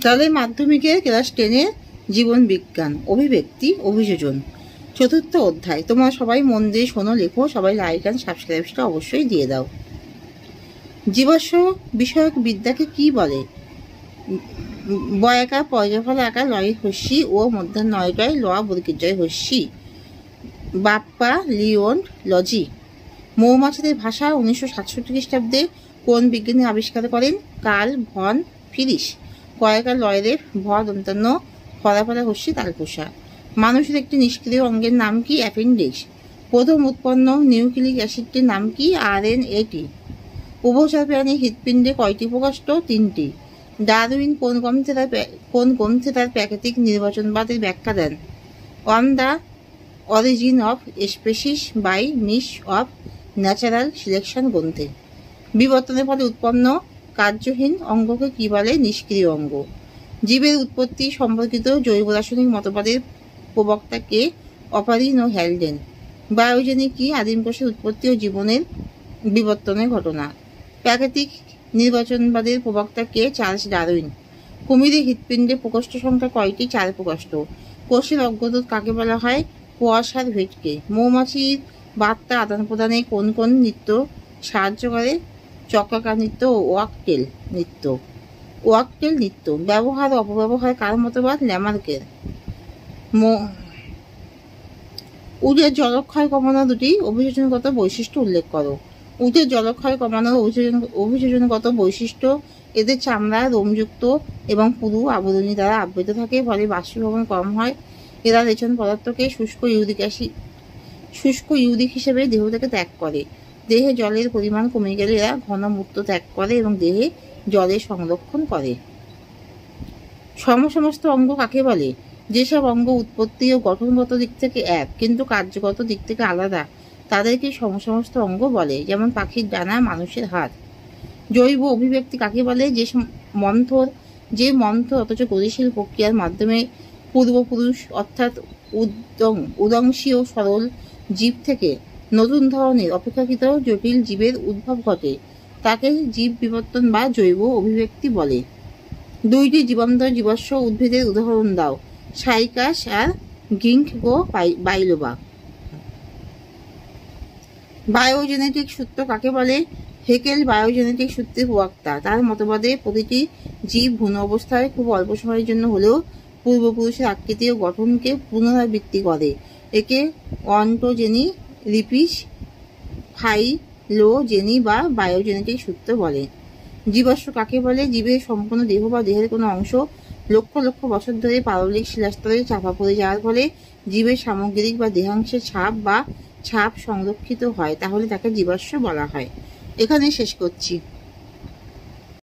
তাহলে মাধ্যমিকের ক্লাস 10-এর জীবন বিজ্ঞান, অভিব্যক্তি, অভিযোজন, 4র্থ অধ্যায়। তোমরা সবাই মন দিয়ে শোনো, লেখো, সবাই লাইক অ্যান্ড সাবস্ক্রাইবটা অবশ্যই দিয়ে দাও। জীবাশ্ম বিষয়ক বিদ্যাকে কি বলে? বয়াকা পয়জফল আকা লয় হস্যি ও মধ্যাহ্নয়টায় ল বর্গীর্জয় হস্যি। বাপ্পা লিওন লজি। মৌমাছিদের ভাষা 1967 খ্রিস্টাব্দে কোন বিজ্ঞানী আবিষ্কার করেন? Karl von Frisch. কয়েকার লয়ের ভ দন্তান্ন ফলাফলা হস্যি তালপোষা। মানুষের একটি নিষ্ক্রিয় অঙ্গের নাম কি? অ্যাপেন্ডিক্স। প্রথম উৎপন্ন নিউক্লিক অ্যাসিডটির নাম কি? RNA। উভচর প্রাণীর হৃৎপিণ্ডে কয়টি প্রকোষ্ঠ? 3টি। ডারউইন কোন গ্রন্থে তার প্রাকৃতিক নির্বাচনবাদের ব্যাখ্যা দেন? On the origin of species by means of natural selection গ্রন্থে। বিবর্তনের ফলে উৎপন্ন কার্যহীন অঙ্গকে কি বলে? নিষ্ক্রিয় অঙ্গ। জীবের উৎপত্তি সম্পর্কিত জৈব রাসায়নিক মতবাদের প্রবক্তা কে? অপারিন ও হ্যালডেন। বায়োজেনিক কি? আদিম কোষের উৎপত্তি ও জীবনের বিবর্তনের ঘটনা। প্রাকৃতিক নির্বাচনবাদের প্রবক্তা কে? Charles Darwin. কুমিরের হৃৎপিণ্ডে প্রকোষ্ঠ সংখ্যা কয়টি? 4 প্রকোষ্ঠ। কোষের অগ্রদূত কাকে বলা হয়? কুয়াশার ভেটকে। মৌমাছির বার্তা আদান প্রদানে কোন কোন নৃত্য সাহায্য করে? চক্রাকার নৃত্য ও ওয়াকটেল নৃত্য। ওয়াকটেল নৃত্য। ব্যবহার ও অপব্যবহার কার মতবাদ? ল্যামার্কের। উটের জলক্ষয় কমানোর দুটি অভিযোজনগত বৈশিষ্ট্য উল্লেখ করো। উটের জলক্ষয় কমানোর অভিযোজনগত বৈশিষ্ট্য: এদের চামড়া রোমযুক্ত এবং পুরু আবরণী দ্বারা আবৃত থাকে, ফলে বাষ্পীভবন কম হয়। এরা রেচন পদার্থকে শুষ্ক ইউরিক হিসেবে দেহ থেকে ত্যাগ করে। দেহে জলের পরিমাণ কমে গেলে এরা ঘন মূত্র ত্যাগ করে এবং দেহে জলের সংরক্ষণ করে। সমস্ত অঙ্গ কাকে বলে? যেসব অঙ্গ উৎপত্তি ও গঠনগত দিক থেকে এক কিন্তু কার্যগত দিক থেকে আলাদা তাদেরকে সমস্ত অঙ্গ বলে, যেমন পাখির ডানা, মানুষের হাত। জৈব অভিব্যক্তি কাকে বলে? যে মন্থর অথচ গতিশীল প্রক্রিয়ার মাধ্যমে পূর্বপুরুষ অর্থাৎ উদংশীয় সরল জীব থেকে নতুন ধরনের অপেক্ষাকৃত জটিল জীবের উদ্ভব ঘটে, তাকে জীব বিবর্তন বা জৈব অভিব্যক্তি বলে। 2টি জীবাশ্ম উদ্ভিদের উদাহরণ দাও। সাইকাস আর গিঙ্কগো বাইলোবা। বায়োজেনেটিক সূত্র কাকে বলে? হেকেল বায়োজেনেটিক সূত্রের প্রবক্তা। তার মতবাদে প্রতিটি জীব ভ্রূণ অবস্থায় খুব অল্প সময়ের জন্য হলেও পূর্বপুরুষের আকৃতি ও গঠনকে পুনরাবৃত্তি করে। একে অন্টোজেনি, রিপিস, ফাইলোজেনি বা বায়োজেনেটিক সূত্র বলে। জীবাশ্ম কাকে বলে? জীবের সম্পূর্ণ দেহ বা দেহের কোনো অংশ লক্ষ লক্ষ বছর ধরে পাললিক শিলাস্তরে চাপা পড়ে যাওয়ার ফলে জীবের সামগ্রিক বা দেহাংশের ছাপ সংরক্ষিত হয়, তাহলে তাকে জীবাশ্ম বলা হয়। এখানে শেষ করছি।